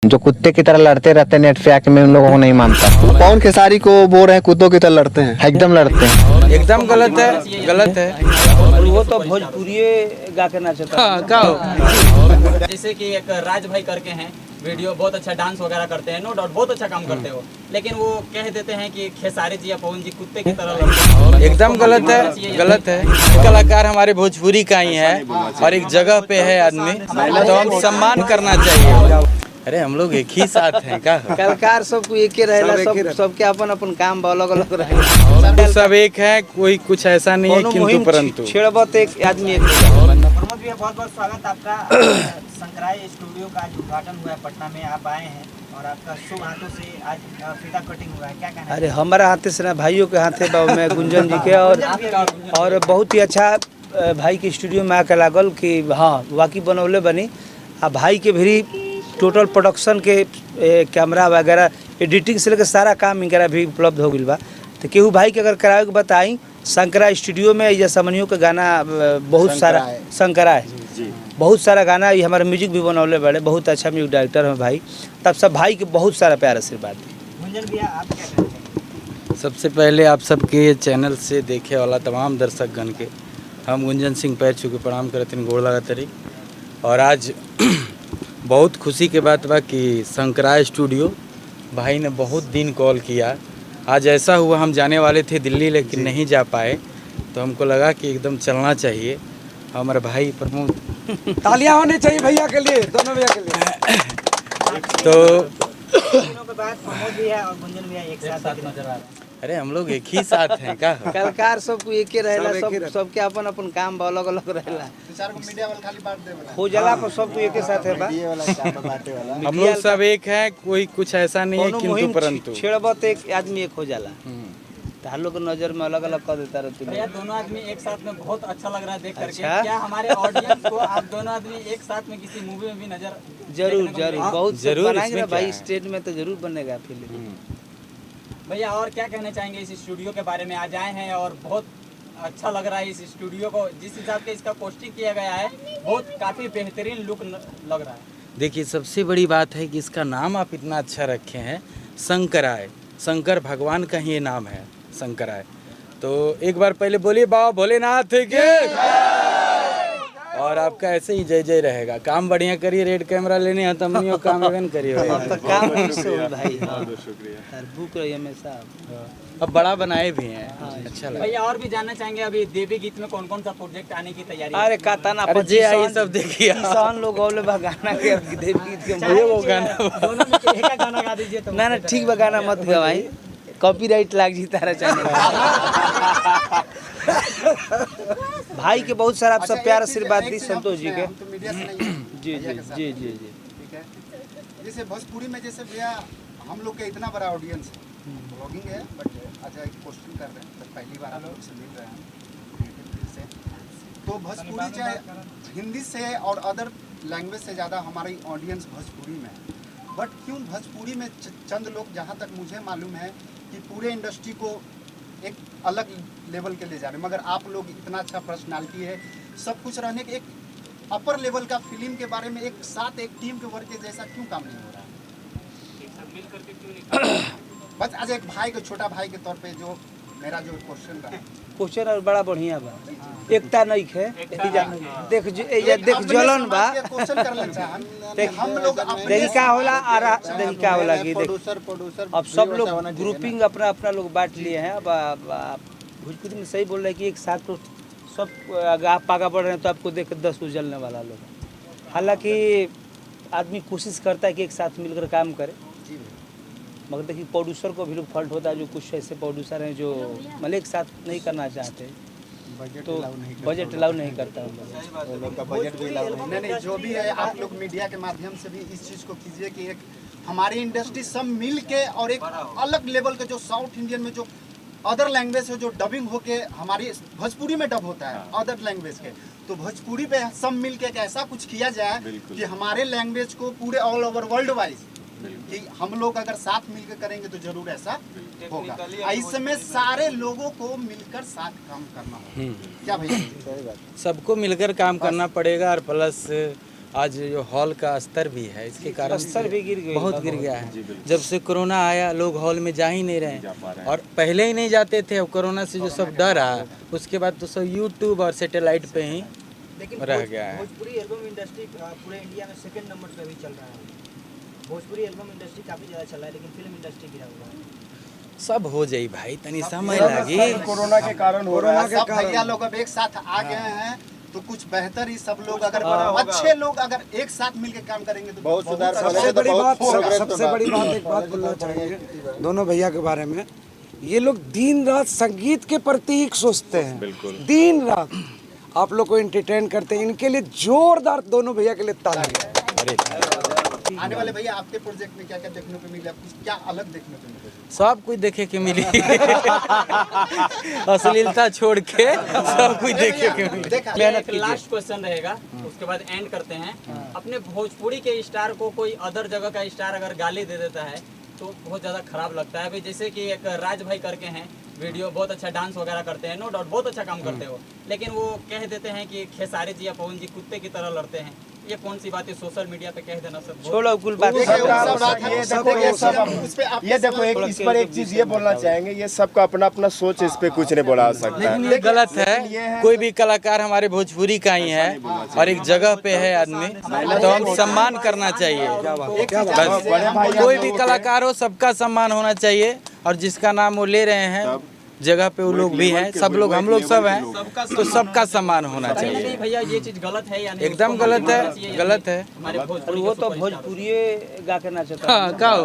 जो कुत्ते की तरह लड़ते रहते नेट पे आके, मैं उन लोगों को नहीं मानता। पवन खेसारी को बोल रहे हैं कुत्तों की तरह लड़ते हैं। एकदम लड़ते हैं। एकदम गलत है, गलत है। और वो तो भोजपुरी गा के नाचता है। जैसे कि एक राज भाई करके हैं, वीडियो बहुत अच्छा डांस वगैरह करते हैं, नो डाउट बहुत अच्छा काम करते हो, लेकिन वो कह देते हैं कि खेसारी जी या पवन जी कुत्ते की तरह लड़ते हैं। एकदम गलत है, गलत है। कलाकार हमारे भोजपुरी का ही है और एक जगह पे है आदमी, तो हम सम्मान करना चाहिए। अरे हम लोग एक ही साथ हैं का। कलाकार सबको एक ही रहेला, सबके अपन अपन काम अलग अलग रहेला। सब एक है, कोई कुछ ऐसा नहीं है, किंतु परंतु छेड़बत एक आदमी एक। प्रमोद भैया बहुत बहुत स्वागत आपका। संकराय स्टूडियो का आज उद्घाटन हुआ है पटना में, आप आए हैं और आपका शुभ हाथों से आज फीता कटिंग हुआ है, क्या कहना है? अरे हमारा हाथे से ना, भाइयों के हाथे में गुंजन जी के, और बहुत ही अच्छा भाई के स्टूडियो में आके लागल कि हाँ वाकई बनौले बनी। आ भाई के भी टोटल प्रोडक्शन के कैमरा वगैरह एडिटिंग से लेकर सारा काम इनकरा भी उपलब्ध हो गई बा। तो केहू भाई के अगर करावे के बताई, शंकरा स्टूडियो में या समनियों के गाना बहुत सारा शंकरा है, बहुत सारा गाना, ये हमारा म्यूजिक भी बनौले बड़े, बहुत अच्छा म्यूजिक डायरेक्टर हैं भाई। तब सब भाई के बहुत सारा प्यार आशीर्वाद है। गुंजन भैया आप क्या कहना चाहेंगे? सबसे पहले आप सबके चैनल से देखे वाला तमाम दर्शकगण के हम गुंजन सिंह पैर छू के प्रणाम करते हैं, गोड़ लगातरी। और आज बहुत खुशी के बात बा कि शंकराय स्टूडियो भाई ने बहुत दिन कॉल किया। आज ऐसा हुआ हम जाने वाले थे दिल्ली, लेकिन नहीं जा पाए, तो हमको लगा कि एकदम चलना चाहिए। हमारे भाई प्रमोद, तालियां होनी चाहिए भैया के लिए, दोनों भैया के लिए। तो दिनों के बाद प्रमोद भैया और गुंजन भैया एक साथ नजर आ रहे हैं। अरे हम लोग एक ही साथ हैं का। कलाकार सबको एक ही रहेला, सबके अपन अपन काम अलग अलग रहेला। हो जाला पर सबको एक ही साथ है बा। हम लोग सब एक हैं, कोई कुछ ऐसा नहीं है, किंतु परंतु छेड़बत एक आदमी एक हो जाला। तो हम लोग के नजर में अलग अलग कर देता रहते भैया दोनों आदमी एक साथ में बहुत अच्छा लग रहा है देख करके। अच्छा? क्या हमारे ऑडियंस को आप दोनों आदमी एक साथ में किसी मूवी में भी नजर जरूर जरूर बहुत जरूर, बनाएंगे इसमें भाई, क्या है? स्टेट में तो जरूर बनेगा फिल्म। भैया और क्या कहना चाहेंगे इस स्टूडियो के बारे में? आज आए हैं और बहुत अच्छा लग रहा है इस स्टूडियो को, जिस हिसाब से इसका पोस्टिंग किया गया है, बहुत काफी बेहतरीन लुक लग रहा है। देखिए सबसे बड़ी बात है कि इसका नाम आप इतना अच्छा रखे हैं, शंकराय। शंकर भगवान का ही ये नाम है, शंकराय। तो एक बार पहले बोलिए बाबा भोलेनाथ के, और आपका ऐसे ही जय जय रहेगा। काम बढ़िया करिए, रेड कैमरा लेने हैं तो हम काम एवं करिए काम भाई बुक रही हमेशा। अब बड़ा बनाए भी हैं, अच्छा लगा। भैया और भी जानना चाहेंगे अभी देवी गीत में कौन कौन सा प्रोजेक्ट आने की तैयारी है? अरे काताना अरे जे आई सब देखिए। किसान लोग औले बा गाना के देव गीत के चाहे वो गाना दोनों में से एक का गाना गा दीजिए तो। ना ठीक बा, गाना मत गवाई, कॉपीराइट लाग जी तारा चैनल। भाई के बहुत सारा आप सब प्यार आशीर्वाद दी संतोष जी के। जी जी जी जी जी ठीक है। जैसे भोजपुरी में जैसे भैया हम लोग का इतना बड़ा ऑडियंस है, ब्लॉगिंग है, बट अच्छा एक क्वेश्चन कर रहे हैं, तो पहली बार आप लोग से मिल रहे हैं से, तो भोजपुरी चाहे हिंदी से और अदर लैंग्वेज से ज़्यादा हमारी ऑडियंस भोजपुरी में है। बट क्यों भोजपुरी में चंद लोग, जहाँ तक मुझे मालूम है कि पूरे इंडस्ट्री को एक अलग लेवल के ले जा रहे हैं, मगर आप लोग इतना अच्छा पर्सनालिटी है, सब कुछ रहने के एक अपर लेवल का फिल्म के बारे में एक साथ एक टीम के वर्क के जैसा क्यों काम नहीं हो रहा है? बस आज एक भाई के, छोटा भाई के तौर पे जो मेरा जो क्वेश्चन था, क्वेश्चन और बड़ा बढ़िया बा, एकता नहीं है। देख देख जलन बा, क्वेश्चन कर लेना चाहे हम लोग देखी का होला आरा, देखी का होला कि प्रोड्यूसर अब सब लोग ग्रुपिंग अपना अपना लोग बांट लिए हैं। अब भोजपुरी में सही बोल रहे हैं कि एक साथ तो सब अगर आप आगे बढ़ रहे हैं तो आपको देख 10 उजलने वाला लोग। हालांकि आदमी कोशिश करता है कि एक साथ मिलकर काम करे, मगर देखिए प्रोड्यूसर को भी लोग फॉल्ट होता है। जो कुछ ऐसे प्रोड्यूसर हैं जो मतलब एक साथ नहीं करना चाहते, तो बजट अलाउ नहीं करता उन लोग का, बजट भी नहीं, जो भी है आप लोग मीडिया के माध्यम से भी इस चीज़ को कीजिए कि एक हमारी इंडस्ट्री सब मिल के और एक अलग लेवल के जो साउथ इंडियन में जो अदर लैंग्वेज है, जो डबिंग होके हमारी भोजपुरी में डब होता है अदर लैंग्वेज के, तो भोजपुरी पे सब मिल के ऐसा कुछ किया जाए कि हमारे लैंग्वेज को पूरे ऑल ओवर वर्ल्ड वाइज कि हम लोग अगर साथ मिलकर करेंगे तो जरूर ऐसा होगा। इसमें सारे लोगों को मिलकर साथ काम करना होगा। क्या भैया? सबको मिलकर काम करना पड़ेगा, और प्लस आज जो हॉल का स्तर भी है इसके कारण स्तर भी गिर गई, बहुत गिर गया है। जब से कोरोना आया लोग हॉल में जा ही नहीं रहे और पहले ही नहीं जाते थे। अब कोरोना से जो सब डर रहा उसके बाद तो सब यूट्यूब और सैटेलाइट पे ही रह गया है। भोजपुरी एल्बम इंडस्ट्री पूरे इंडिया में सेकंड नंबर पे भी चल रहा है। भोजपुरी एल्बम इंडस्ट्री काफी ज़्यादा चल रहा है, लेकिन फिल्म इंडस्ट्री गिरा हुआ है। सब हो जाई भाई, तनी समय लगी। कोरोना के कारण हो रहा है। सब भैया लोग अब एक साथ आ गए हैं तो कुछ बेहतर ही सब लोग अगर अच्छे लोग अगर एक साथ मिलके काम करेंगे तो बहुत सुधार। सबसे बड़ी बात एक बात बोलना चाहेंगे दोनों भैया के बारे में। ये लोग दिन रात संगीत के प्रति ही सोचते हैं, दिन रात आप लोग को एंटरटेन करते हैं। इनके लिए जोरदार दोनों भैया के लिए तालियां। आने वाले भैया आपके प्रोजेक्ट में क्या क्या देखने को मिला, कुछ क्या अलग देखने को मिला? सब कुछ देखे के मिली अश्लीलता छोड़ के सब कुछ देखे के मिली। एक लास्ट क्वेश्चन रहेगा, उसके बाद एंड करते हैं। अपने भोजपुरी के स्टार को कोई अदर जगह का स्टार अगर गाली दे देता है तो बहुत ज़्यादा खराब लगता है। भाई जैसे कि एक राज भाई करके हैं, वीडियो बहुत अच्छा डांस वगैरह करते हैं, नो डाउट बहुत अच्छा काम करते हो, लेकिन वो कह देते हैं कि खेसारी जी या पवन जी कुत्ते की तरह लड़ते हैं। ये कौन सी बात है सोशल मीडिया पे कह देना सब? छोड़ो कुल बात। ये देखो एक इस पर एक चीज ये बोलना चाहेंगे, ये सबका अपना अपना सोच, इस पे कुछ नहीं बोला सकता है। लेकिन ये गलत है। कोई भी कलाकार हमारे भोजपुरी का ही है और एक जगह पे है आदमी तो हम सम्मान करना चाहिए। बस कोई भी कलाकार हो सबका सम्मान होना चाहिए और जिसका नाम वो ले रहे हैं जगह पे वो लोग भी हैं, सब लोग हम लोग सब हैं तो सबका सम्मान होना चाहिए। नहीं भैया ये चीज़ गलत है या नहीं? एकदम गलत है, गलत है। हमारे और वो तो भोजपुरी गा के नाचता है। हाँ, का हो